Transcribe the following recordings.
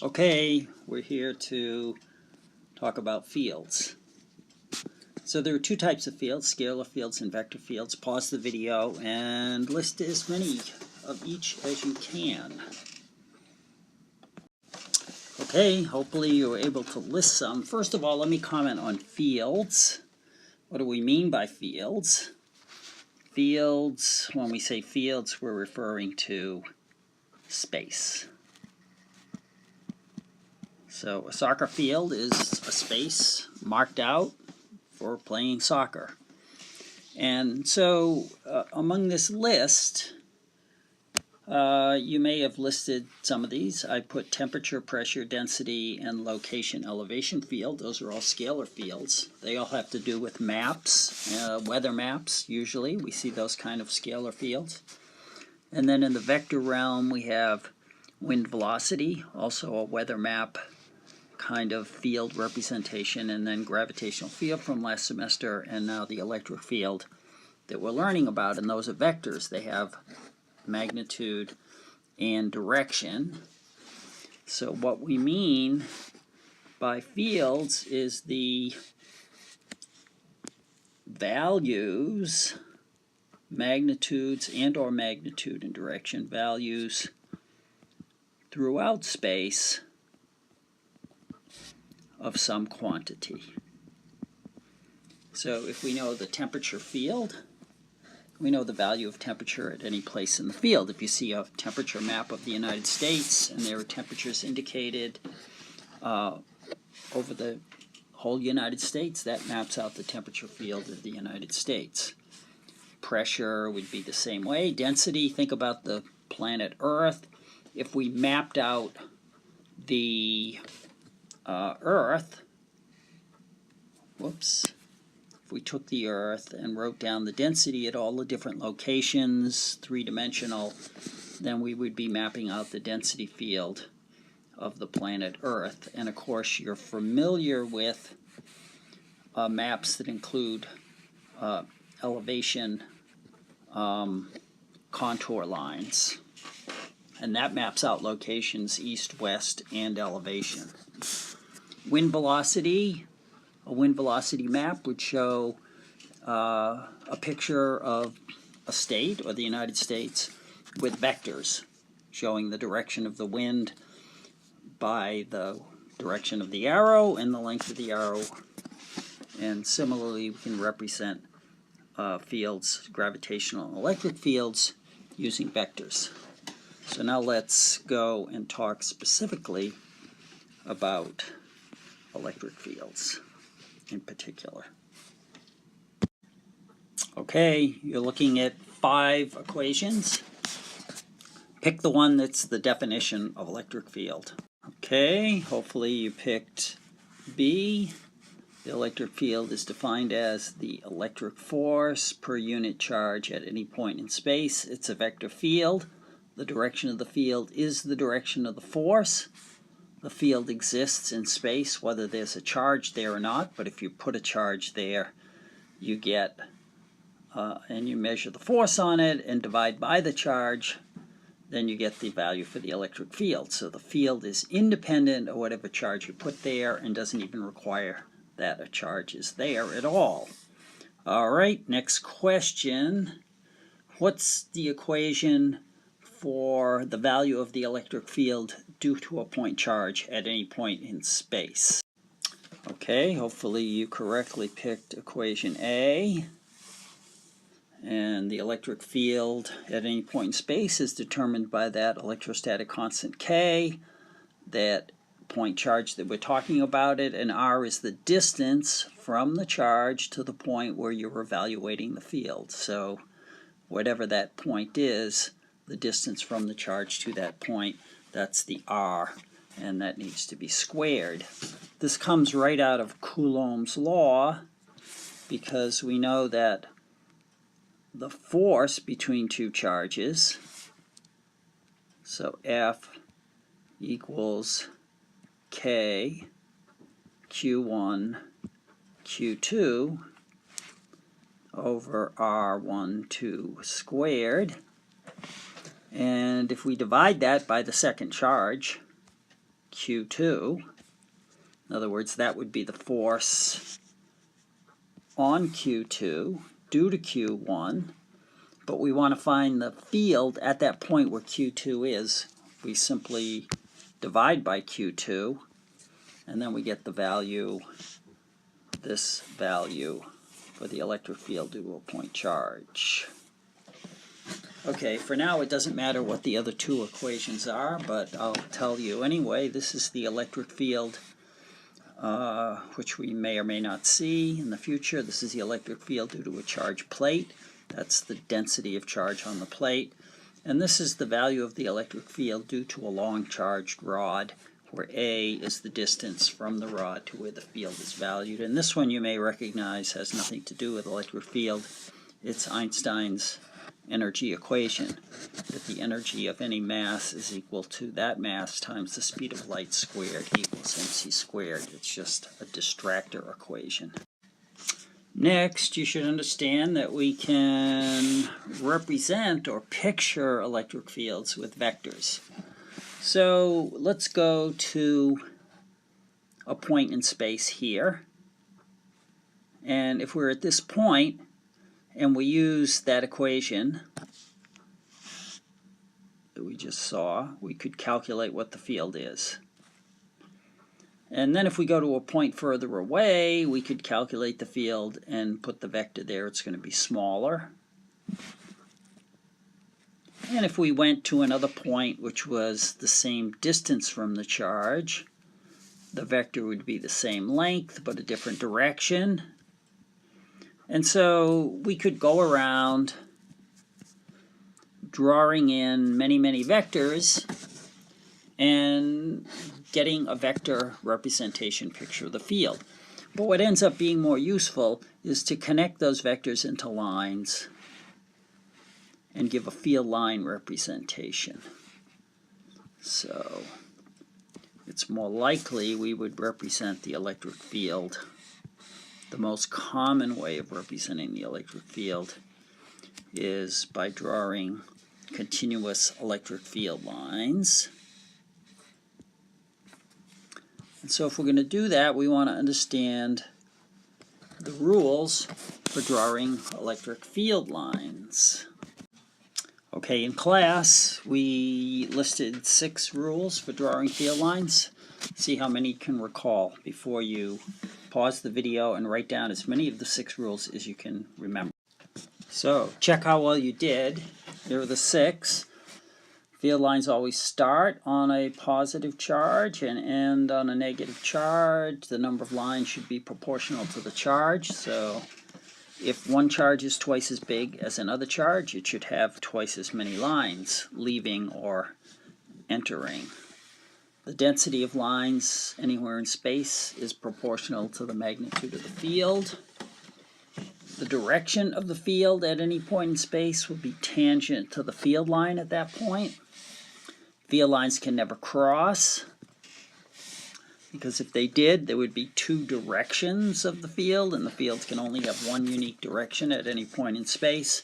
Okay, we're here to talk about fields. So there are two types of fields, scalar fields and vector fields. Pause the video and list as many of each as you can. Okay, hopefully you were able to list some. First of all, let me comment on fields. What do we mean by fields? Fields, when we say fields, we're referring to space. So a soccer field is a space marked out for playing soccer. And so among this list, you may have listed some of these. I put temperature, pressure, density, and location elevation field. Those are all scalar fields. They all have to do with maps, weather maps usually. We see those kind of scalar fields. And then in the vector realm we have wind velocity, also a weather map kind of field representation, and then gravitational field from last semester, and now the electric field that we're learning about. And those are vectors. They have magnitude and direction. So what we mean by fields is the values, magnitudes and/or magnitude and direction values throughout space of some quantity. So if we know the temperature field, we know the value of temperature at any place in the field. If you see a temperature map of the United States and there are temperatures indicated over the whole United States, that maps out the temperature field of the United States. Pressure would be the same way. Density, think about the planet Earth. If we mapped out the Earth, if we took the Earth and wrote down the density at all the different locations, three-dimensional, then we would be mapping out the density field of the planet Earth. And of course you're familiar with maps that include elevation contour lines, and that maps out locations east, west, and elevation. Wind velocity, a wind velocity map would show a picture of a state or the United States with vectors showing the direction of the wind by the direction of the arrow and the length of the arrow. And similarly, we can represent fields, gravitational and electric fields, using vectors. So now let's go and talk specifically about electric fields in particular. Okay, you're looking at 5 equations. Pick the one that's the definition of electric field. Okay, hopefully you picked B. The electric field is defined as the electric force per unit charge at any point in space. It's a vector field. The direction of the field is the direction of the force. The field exists in space whether there's a charge there or not, but if you put a charge there, you get, and you measure the force on it and divide by the charge, then you get the value for the electric field. So the field is independent of whatever charge you put there and doesn't even require that a charge is there at all. All right, next question. What's the equation for the value of the electric field due to a point charge at any point in space? Okay, hopefully you correctly picked equation A. And the electric field at any point in space is determined by that electrostatic constant K, that point charge that we're talking about it, and R is the distance from the charge to the point where you're evaluating the field. So whatever that point is, the distance from the charge to that point, that's the R, and that needs to be squared. This comes right out of Coulomb's law, because we know that the force between two charges, so F equals K Q1 Q2 over R12 squared. And if we divide that by the second charge, Q2. In other words, that would be the force on Q2 due to Q1. But we want to find the field at that point where Q2 is. We simply divide by Q2, and then we get the value, this value, for the electric field due to a point charge. Okay, for now it doesn't matter what the other two equations are, but I'll tell you anyway. This is the electric field, which we may or may not see in the future. This is the electric field due to a charged plate. That's the density of charge on the plate. And this is the value of the electric field due to a long charged rod, where A is the distance from the rod to where the field is valued. And this one you may recognize has nothing to do with electric field. It's Einstein's energy equation, that the energy of any mass is equal to that mass times the speed of light squared equals mc squared. It's just a distractor equation. Next, you should understand that we can represent or picture electric fields with vectors. So let's go to a point in space here. And if we're at this point and we use that equation that we just saw, we could calculate what the field is. And then if we go to a point further away, we could calculate the field and put the vector there. It's going to be smaller. And if we went to another point which was the same distance from the charge, the vector would be the same length but a different direction. And so we could go around drawing in many, many vectors and getting a vector representation picture of the field. But what ends up being more useful is to connect those vectors into lines and give a field line representation. So it's more likely we would represent the electric field. The most common way of representing the electric field is by drawing continuous electric field lines. And so if we're going to do that, we want to understand the rules for drawing electric field lines. Okay, in class we listed 6 rules for drawing field lines. See how many you can recall before you pause the video and write down as many of the 6 rules as you can remember. So check how well you did. Here are the 6. Field lines always start on a positive charge and end on a negative charge. The number of lines should be proportional to the charge. So if one charge is twice as big as another charge, it should have twice as many lines leaving or entering. The density of lines anywhere in space is proportional to the magnitude of the field. The direction of the field at any point in space will be tangent to the field line at that point. Field lines can never cross, because if they did, there would be 2 directions of the field, and the field can only have one unique direction at any point in space.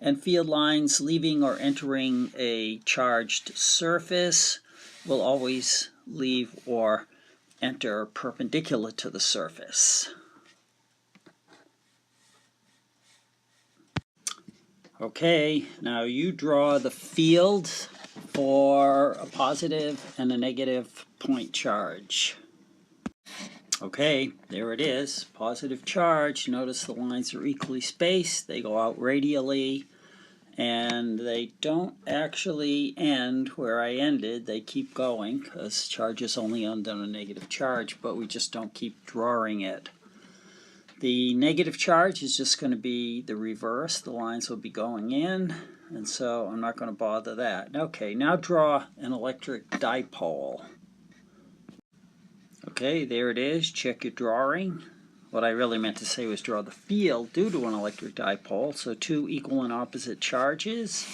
And field lines leaving or entering a charged surface will always leave or enter perpendicular to the surface. Okay, now you draw the field for a positive and a negative point charge. Okay, there it is, positive charge. Notice the lines are equally spaced, they go out radially, and they don't actually end where I ended. They keep going because charges only end on a negative charge, but we just don't keep drawing it. The negative charge is just going to be the reverse. The lines will be going in, and so I'm not going to bother that. Okay, now draw an electric dipole. Okay, there it is. Check your drawing. What I really meant to say was draw the field due to an electric dipole. So 2 equal and opposite charges.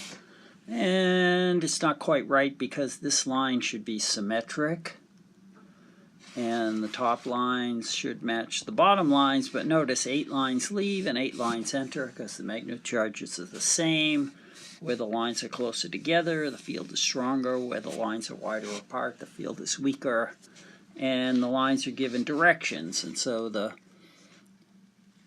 And it's not quite right because this line should be symmetric. And the top lines should match the bottom lines, but notice 8 lines leave and 8 lines enter because the magnitude charges are the same. Where the lines are closer together, the field is stronger. Where the lines are wider apart, the field is weaker. And the lines are given directions, and so the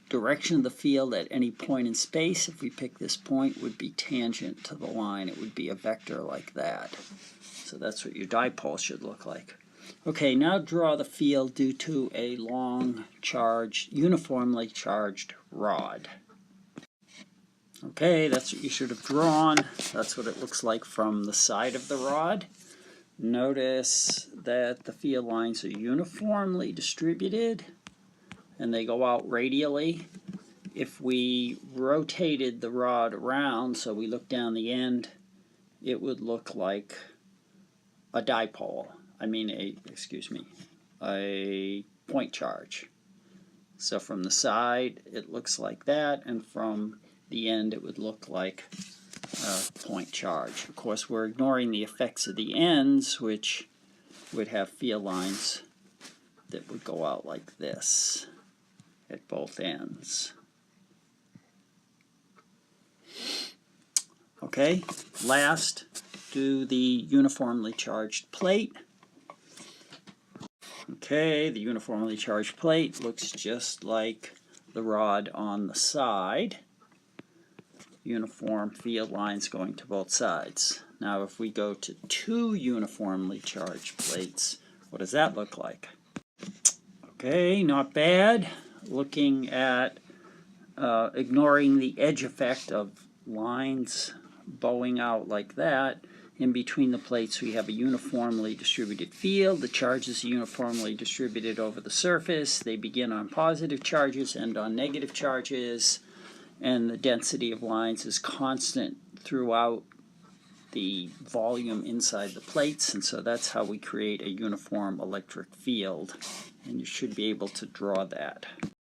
direction of the field at any point in space, if we pick this point, would be tangent to the line. It would be a vector like that. So that's what your dipole should look like. Okay, now draw the field due to a long charged, uniformly charged rod. Okay, that's what you should have drawn. That's what it looks like from the side of the rod. Notice that the field lines are uniformly distributed and they go out radially. If we rotated the rod around, so we look down the end, it would look like a dipole. A point charge. So from the side it looks like that, and from the end it would look like a point charge. Of course, we're ignoring the effects of the ends, which would have field lines that would go out like this at both ends. Okay, last, do the uniformly charged plate. Okay, the uniformly charged plate looks just like the rod on the side. Uniform field lines going to both sides. Now if we go to two uniformly charged plates, what does that look like? Okay, not bad. Looking at ignoring the edge effect of lines bowing out like that, in between the plates we have a uniformly distributed field. The charges are uniformly distributed over the surface. They begin on positive charges, end on negative charges, and the density of lines is constant throughout the volume inside the plates, and so that's how we create a uniform electric field, and you should be able to draw that.